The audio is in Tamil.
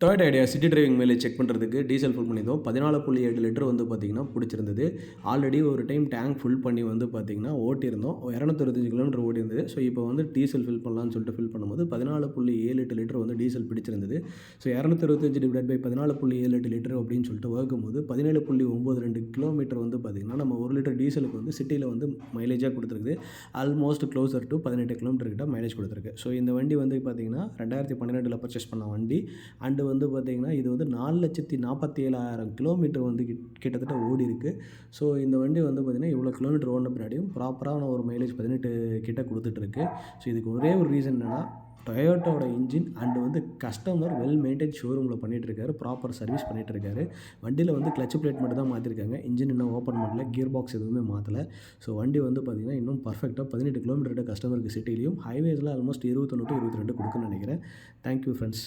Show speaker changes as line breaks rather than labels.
டொயோட்டா ஐடியா சிட்டி டிரைவிங் மேலே செக் பண்ணுறதுக்கு டீசல் ஃபுல் பண்ணியிருந்தோம். 14.7 லிட்டர் வந்து பார்த்திங்கன்னா பிடிச்சிருந்தது. ஆல்ரெடி ஒரு டைம் டேங்க் ஃபுல் பண்ணி வந்து பார்த்திங்கன்னா ஓட்டியிருந்தோம். 225 கிலோமீட்டர் ஓடிருந்தது. ஸோ இப்போ வந்து டீசல் ஃபில் பண்ணலான்னு சொல்லிட்டு ஃபில் பண்ணும்போது 14.78 லிட்டர் வந்து டீசல் பிடிச்சிருந்தது. ஸோ 225/14.78 லிட்டர் அப்படின்னு சொல்லிட்டு வகுக்கும்போது 17.92 கிலோமீட்டர் வந்து பார்த்திங்கன்னா நம்ம 1 லிட்டர் டீசலுக்கு வந்து சிட்டியில் வந்து மைலேஜாக கொடுத்துருக்குது. ஆல்மோஸ்ட் க்ளோசர் டு 18 கிலோமீட்டர் கிட்ட மைலேஜ் கொடுத்துருக்கு. ஸோ இந்த வண்டி வந்து பார்த்திங்கன்னா 2012 பர்ச்சேஸ் பண்ண வண்டி. அண்டு வந்து பார்த்திங்கன்னா இது வந்து 4,47,000 கிலோமீட்டர் வந்து கிட்டத்தட்ட ஓடி இருக்குது. ஸோ இந்த வண்டி வந்து பார்த்திங்கன்னா இவ்வளோ கிலோமீட்டர் ஓடின பின்னாடியும் ப்ராப்பரான ஒரு மைலேஜ் 18 கிட்ட கொடுத்துட்ருக்கு. ஸோ இதுக்கு ஒரே ஒரு ரீசன் என்னென்னா டொயோட்டோட இன்ஜின் அண்டு வந்து கஸ்டமர் வெல் மெயின்டைன் ஷோரூமில் பண்ணிகிட்ருக்காரு. Proper service பண்ணிகிட்ருக்காரு. வண்டியில் வந்து கிளச் பிளேட் மட்டும் தான் மாற்றிருக்காங்க. இன்ஜின் இன்னும் ஓப்பன் பண்ணல. கியர் பாக்ஸ் எதுவுமே மாற்றலை. ஸோ வண்டி வந்து பார்த்திங்கன்னா இன்னும் பர்ஃபெக்டாக 18 கிலோமீட்டர் கஸ்டமருக்கு சிட்டிலையும் ஹைவேஸில் ஆல்மோஸ்ட் 21 to 22 கொடுக்குன்னு நினைக்கிறேன். Thank you friends.